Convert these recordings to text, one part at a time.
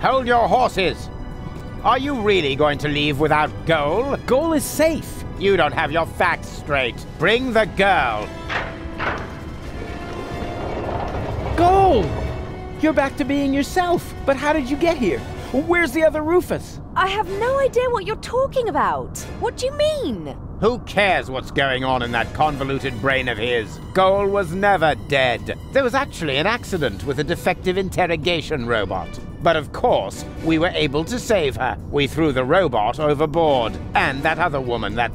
Hold your horses! Are you really going to leave without Goal? Goal is safe. You don't have your facts straight. Bring the girl. Goal! You're back to being yourself. But how did you get here? Where's the other Rufus? I have no idea what you're talking about. What do you mean? Who cares what's going on in that convoluted brain of his? Goal was never dead. There was actually an accident with a defective interrogation robot. But of course, we were able to save her. We threw the robot overboard. And that other woman, that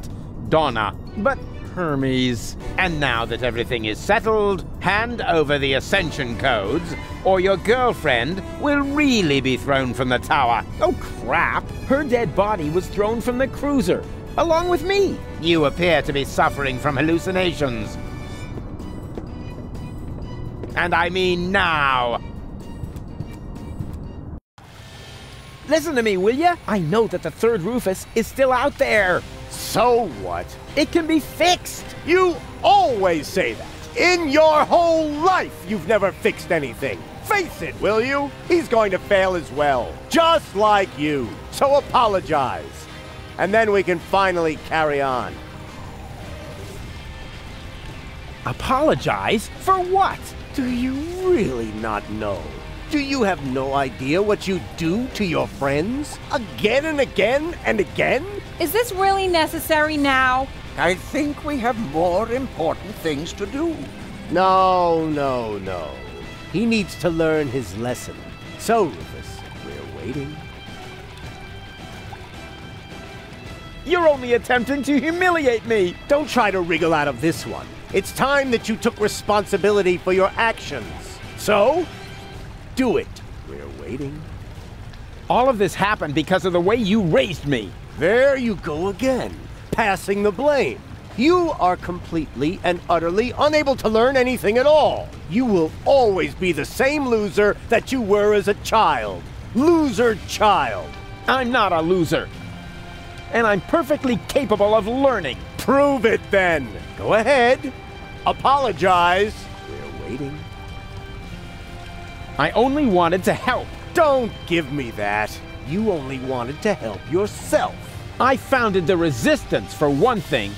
Donna. But Hermes. And now that everything is settled, hand over the Ascension codes, or your girlfriend will really be thrown from the tower. Oh, crap! Her dead body was thrown from the cruiser, along with me. You appear to be suffering from hallucinations. And I mean now. Listen to me, will ya? I know that the third Rufus is still out there. So what? It can be fixed. You always say that. In your whole life, you've never fixed anything. Face it, will you? He's going to fail as well. Just like you. So apologize. And then we can finally carry on. Apologize? For what? Do you really not know? Do you have no idea what you do to your friends? Again and again and again? Is this really necessary now? I think we have more important things to do. No. He needs to learn his lesson. So, Rufus, we're waiting. You're only attempting to humiliate me. Don't try to wriggle out of this one. It's time that you took responsibility for your actions. So, do it. We're waiting. All of this happened because of the way you raised me. There you go again, passing the blame. You are completely and utterly unable to learn anything at all. You will always be the same loser that you were as a child. Loser child. I'm not a loser. And I'm perfectly capable of learning. Prove it then. Go ahead. Apologize. We're waiting. I only wanted to help. Don't give me that. You only wanted to help yourself. I founded the Resistance, for one thing.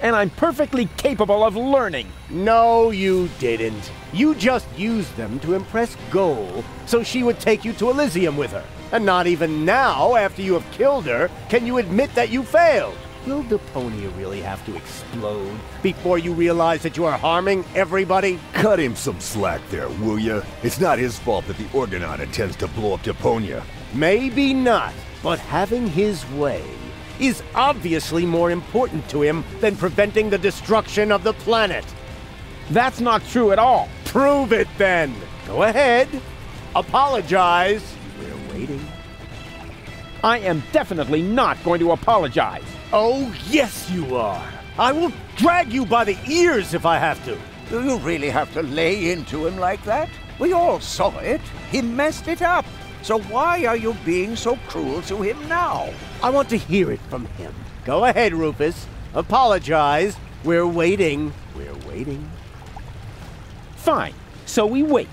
And I'm perfectly capable of learning. No, you didn't. You just used them to impress Goal, so she would take you to Elysium with her. And not even now, after you have killed her, can you admit that you failed. Will Deponia really have to explode before you realize that you are harming everybody? Cut him some slack there, will ya? It's not his fault that the Orgonaut intends to blow up Deponia. Maybe not, but having his way is obviously more important to him than preventing the destruction of the planet. That's not true at all. Prove it then. Go ahead. Apologize. We're waiting. I am definitely not going to apologize. Oh, yes you are. I will drag you by the ears if I have to. Do you really have to lay into him like that? We all saw it. He messed it up. So why are you being so cruel to him now? I want to hear it from him. Go ahead, Rufus. Apologize. We're waiting. We're waiting. Fine. So we wait.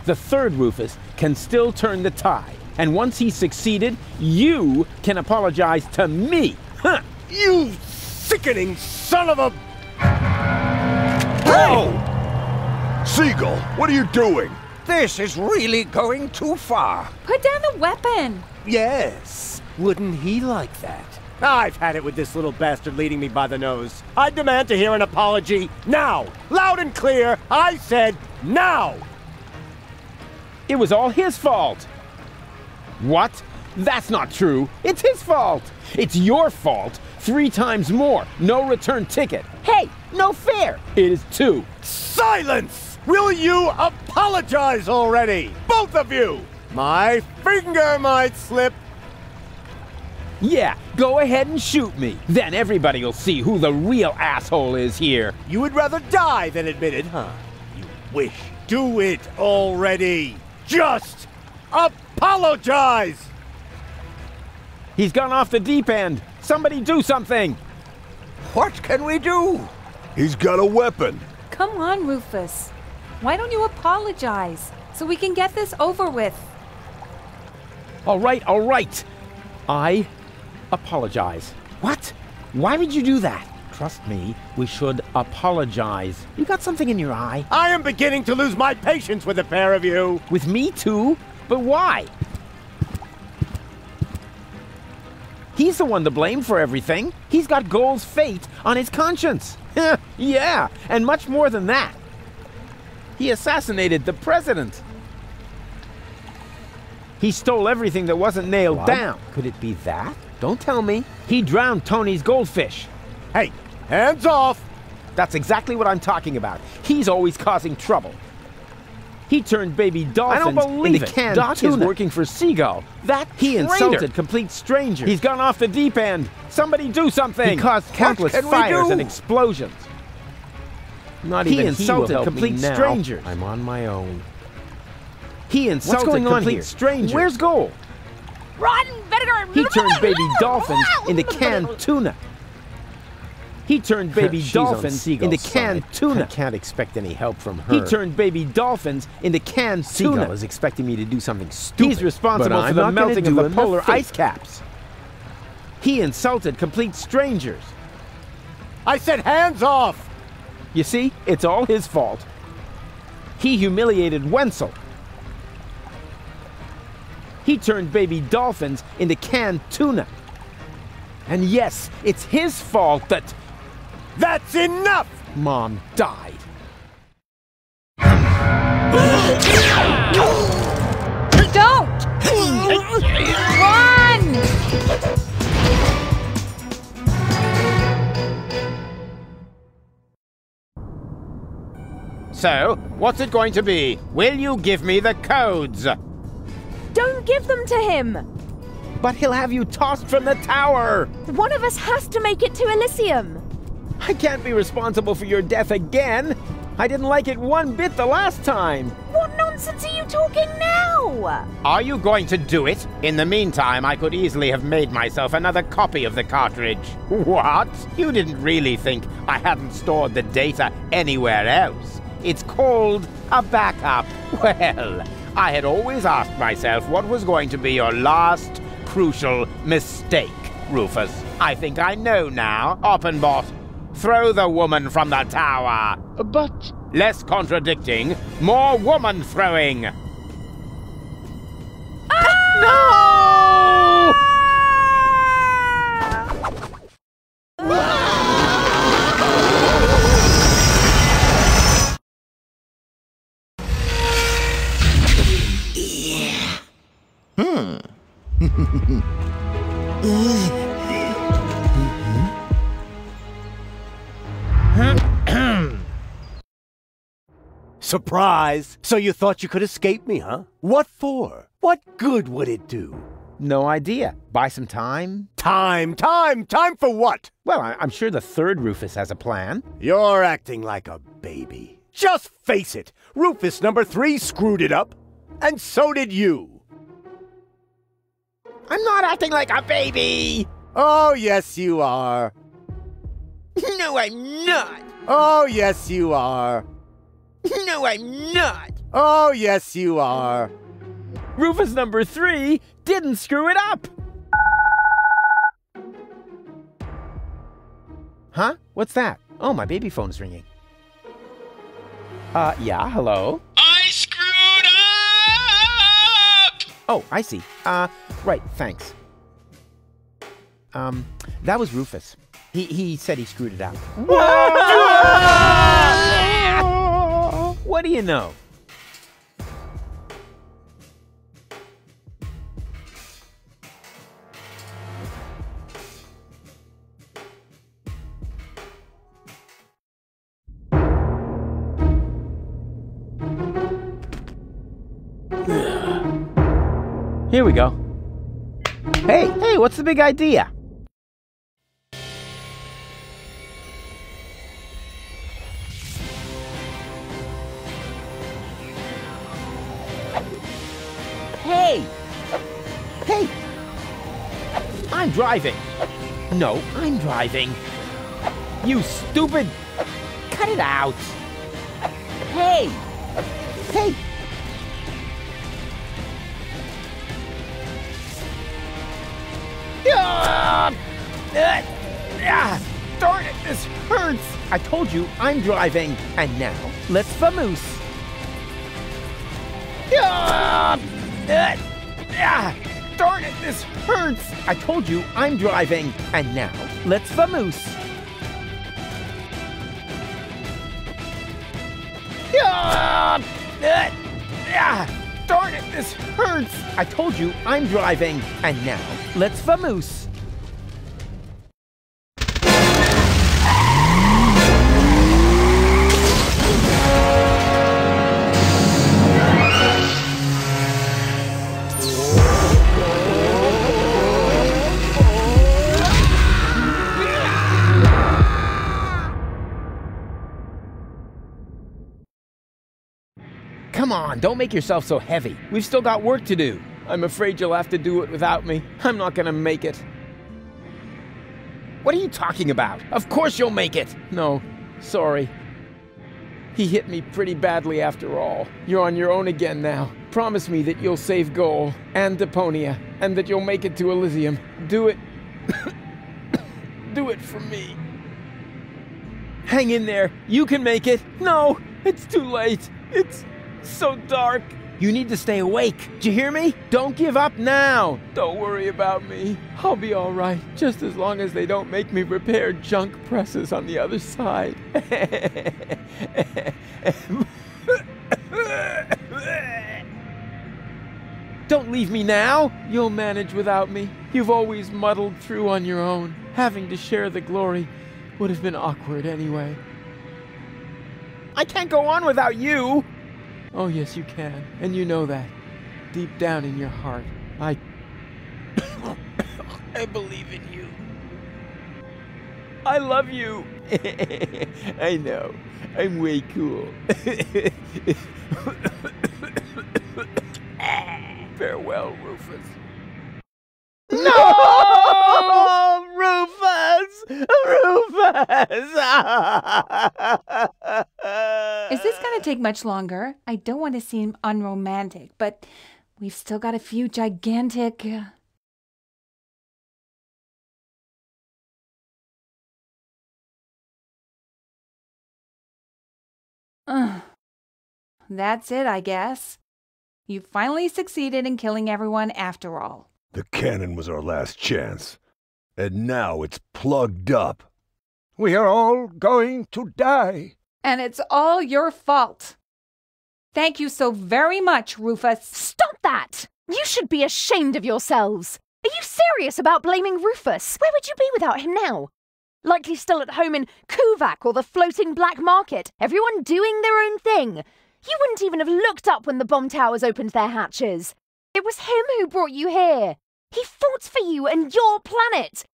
The third Rufus can still turn the tide. And once he's succeeded, you can apologize to me. Huh. You sickening son of a... Whoa! Seagull, what are you doing? This is really going too far. Put down the weapon. Yes. Wouldn't he like that? I've had it with this little bastard leading me by the nose. I demand to hear an apology now. Loud and clear. I said now. It was all his fault. What? That's not true. It's his fault. It's your fault. 3 times more. No return ticket. Hey, no fair. It is 2. Silence! Will you apologize already? Both of you! My finger might slip. Yeah, go ahead and shoot me. Then everybody will see who the real asshole is here. You would rather die than admit it, huh? You wish. Do it already. Just apologize! He's gone off the deep end. Somebody do something. What can we do? He's got a weapon. Come on, Rufus. Why don't you apologize so we can get this over with? All right. I apologize. What? Why would you do that? Trust me, we should apologize. You got something in your eye? I am beginning to lose my patience with the pair of you. With me too? But why? He's the one to blame for everything. He's got Goal's fate on his conscience. Yeah, and much more than that. He assassinated the president. He stole everything that wasn't nailed down. Could it be that? Don't tell me. He drowned Tony's goldfish. Hey, hands off! That's exactly what I'm talking about. He's always causing trouble. He turned baby dolphins into canned tuna. Doc is working for Seagull. He insulted complete strangers. He's gone off the deep end. Somebody do something. He caused countless fires and explosions. Not even he insulted complete strangers. I'm on my own. He insulted complete strangers. Where's Goal? Run, Vinegar! He turned baby dolphins into canned tuna. He turned baby dolphins into canned tuna. I can't expect any help from her. He turned baby dolphins into canned tuna. Seagull is expecting me to do something stupid. He's responsible for the melting of the polar ice caps. He insulted complete strangers. I said hands off! You see, it's all his fault. He humiliated Wenzel. He turned baby dolphins into canned tuna. And yes, it's his fault that... That's enough! Mom died. Don't! Run! So, what's it going to be? Will you give me the codes? Don't give them to him! But he'll have you tossed from the tower! One of us has to make it to Elysium! I can't be responsible for your death again! I didn't like it one bit the last time! What nonsense are you talking now? Are you going to do it? In the meantime, I could easily have made myself another copy of the cartridge. What? You didn't really think I hadn't stored the data anywhere else? It's called a backup. Well, I had always asked myself what was going to be your last crucial mistake, Rufus. I think I know now. Oppenbot, throw the woman from the tower. But... Less contradicting, more woman throwing. No! Surprise! So you thought you could escape me, huh? What for? What good would it do? No idea. Buy some time? Time for what? Well, I'm sure the third Rufus has a plan. You're acting like a baby. Just face it, Rufus number 3 screwed it up, and so did you. I'm not acting like a baby! Oh, yes, you are. No, I'm not! Oh, yes, you are. No, I'm not! Oh, yes, you are. Rufus number 3 didn't screw it up! Huh? What's that? Oh, my baby phone's ringing. Yeah, hello? I screwed up! Oh, I see. Right, thanks. That was Rufus. He said he screwed it up. What do you know? Here we go. Hey, what's the big idea? Hey! I'm driving. No, I'm driving. You stupid! Cut it out. Hey! Darn it, this hurts! I told you I'm driving, and now let's vamoose. Darn it, this hurts! I told you I'm driving, and now let's vamoose. Darn it, this hurts! I told you I'm driving, and now let's vamoose. Come on, don't make yourself so heavy. We've still got work to do. I'm afraid you'll have to do it without me. I'm not gonna make it. What are you talking about? Of course you'll make it. No, sorry. He hit me pretty badly after all. You're on your own again now. Promise me that you'll save Goal and Deponia, and that you'll make it to Elysium. Do it. Do it for me. Hang in there. You can make it. No, it's too late. It's so dark. You need to stay awake. Do you hear me? Don't give up now. Don't worry about me. I'll be all right, just as long as they don't make me repair junk presses on the other side. Don't leave me now. You'll manage without me. You've always muddled through on your own. Having to share the glory would have been awkward anyway. I can't go on without you. Oh, yes, you can. And you know that. Deep down in your heart. I believe in you. I love you. I know. I'm way cool. Farewell, Rufus. No! Rufus! Rufus! Is this going to take much longer? I don't want to seem unromantic, but we've still got a few gigantic... That's it, I guess. You finally succeeded in killing everyone after all. The cannon was our last chance, and now it's plugged up. We are all going to die. And it's all your fault. Thank you so very much, Rufus. Stop that! You should be ashamed of yourselves. Are you serious about blaming Rufus? Where would you be without him now? Likely still at home in Kuvak or the floating black market, everyone doing their own thing. You wouldn't even have looked up when the bomb towers opened their hatches. It was him who brought you here. He fought for you and your planet.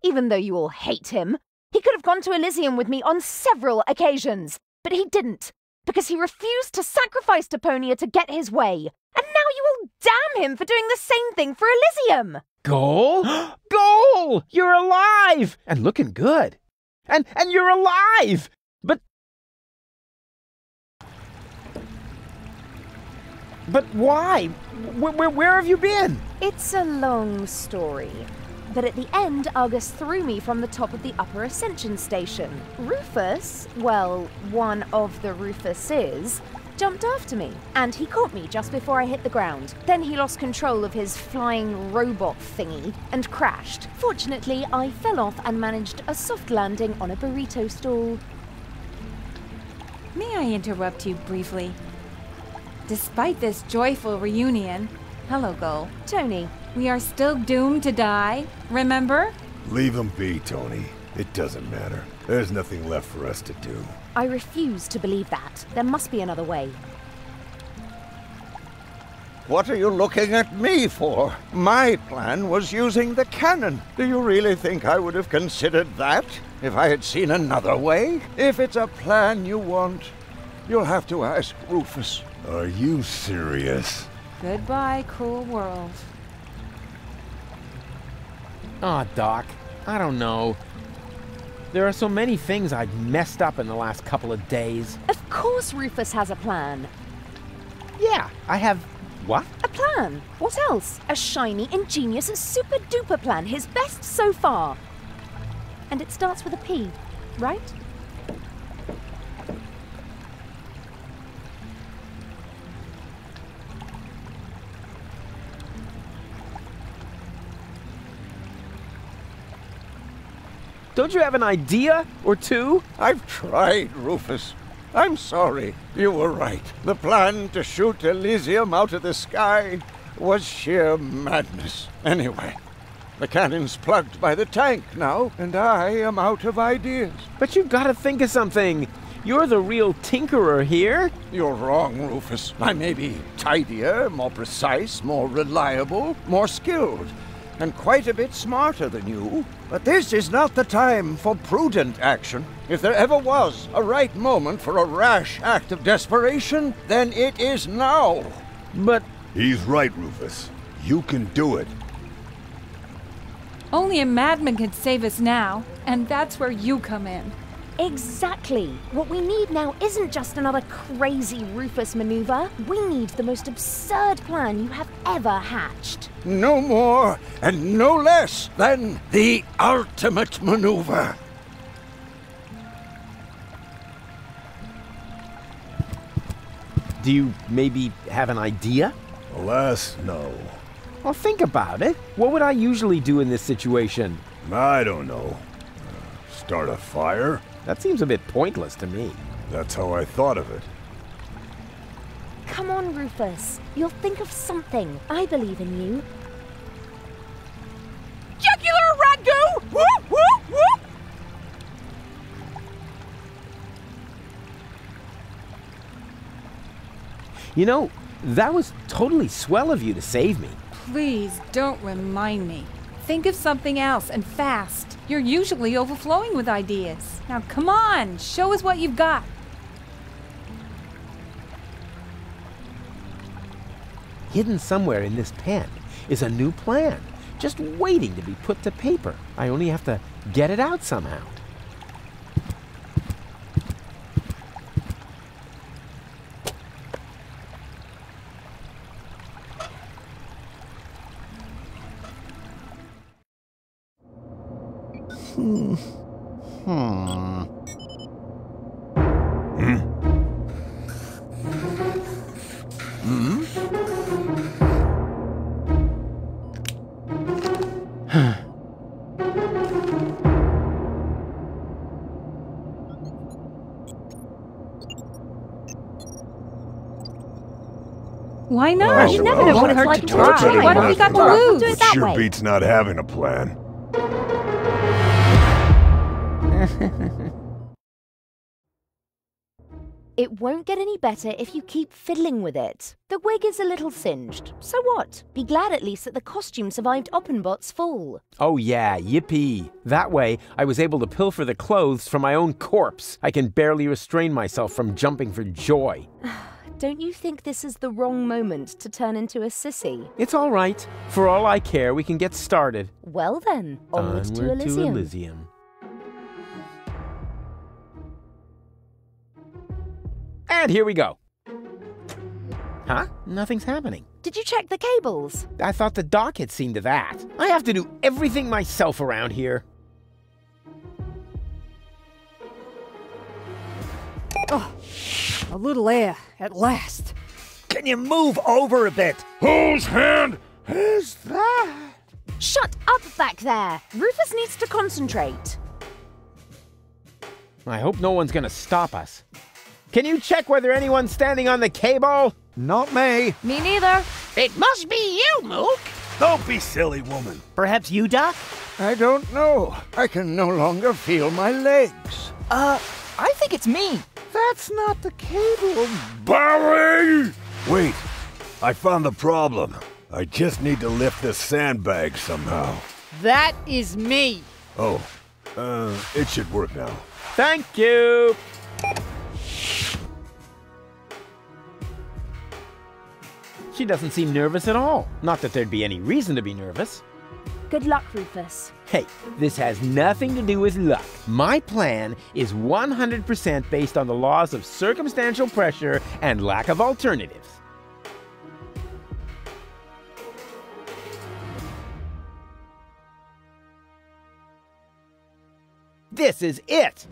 Even though you all hate him, he could have gone to Elysium with me on several occasions, but he didn't, because he refused to sacrifice Deponia to get his way. And now you all damn him for doing the same thing for Elysium. Goal? Goal! You're alive! And looking good. And you're alive! But why? Where have you been? It's a long story. But at the end, Argus threw me from the top of the upper ascension station. Rufus, well, one of the Rufuses, jumped after me, and he caught me just before I hit the ground. Then he lost control of his flying robot thingy and crashed. Fortunately, I fell off and managed a soft landing on a burrito stall. May I interrupt you briefly? Despite this joyful reunion, hello, Gull. Tony. We are still doomed to die, remember? Leave him be, Tony. It doesn't matter. There's nothing left for us to do. I refuse to believe that. There must be another way. What are you looking at me for? My plan was using the cannon. Do you really think I would have considered that if I had seen another way? If it's a plan you want, you'll have to ask Rufus. Are you serious? Goodbye, cruel world. Aw, Doc, I don't know. There are so many things I've messed up in the last couple of days. Of course Rufus has a plan. Yeah, I have... what? A plan. What else? A shiny, ingenious, super-duper plan. His best so far. And it starts with a P, right? Don't you have an idea or two? I've tried, Rufus. I'm sorry. You were right. The plan to shoot Elysium out of the sky was sheer madness. Anyway, the cannon's plugged by the tank now, and I am out of ideas. But you've got to think of something. You're the real tinkerer here. You're wrong, Rufus. I may be tidier, more precise, more reliable, more skilled, and quite a bit smarter than you. But this is not the time for prudent action. If there ever was a right moment for a rash act of desperation, then it is now. But He's right, Rufus. You can do it. Only a madman can save us now, and that's where you come in. Exactly. What we need now isn't just another crazy Rufus maneuver. We need the most absurd plan you have ever hatched. No more and no less than the ultimate maneuver. do you maybe have an idea? Alas, no. Well, think about it. What would I usually do in this situation? I don't know. Start a fire? That seems a bit pointless to me. That's how I thought of it. Come on, Rufus. You'll think of something. I believe in you. Jugular ragu! Whoop, whoop, whoop! You know, that was totally swell of you to save me. Please don't remind me. Think of something else, and fast. You're usually overflowing with ideas. Now come on, show us what you've got. Hidden somewhere in this pen is a new plan, just waiting to be put to paper. I only have to get it out somehow. Why not? You never know what it's like to try. What have we got to We'll lose? do it that Sure way. beats not having a plan. It won't get any better if you keep fiddling with it. The wig is a little singed. So what? Be glad at least that the costume survived Oppenbot's fall. Oh yeah, yippee. That way, I was able to pilfer the clothes from my own corpse. I can barely restrain myself from jumping for joy. Don't you think this is the wrong moment to turn into a sissy? It's all right. For all I care, we can get started. Well then, onwards to Elysium. And here we go. Huh? Nothing's happening. Did you check the cables? I thought the doc had seen to that. I have to do everything myself around here. Oh, a little air, at last. Can you move over a bit? Whose hand is that? Shut up back there! Rufus needs to concentrate. I hope no one's gonna stop us. Can you check whether anyone's standing on the cable? Not me. Me neither. It must be you, Mook. Don't be silly, woman. Perhaps you, Doc? I don't know. I can no longer feel my legs. I think it's me. That's not the cable. Barry! Wait, I found the problem. I just need to lift this sandbag somehow. That is me. Oh, it should work now. Thank you. She doesn't seem nervous at all. Not that there'd be any reason to be nervous. Good luck, Rufus. Hey, this has nothing to do with luck. My plan is 100% based on the laws of circumstantial pressure and lack of alternatives. This is it!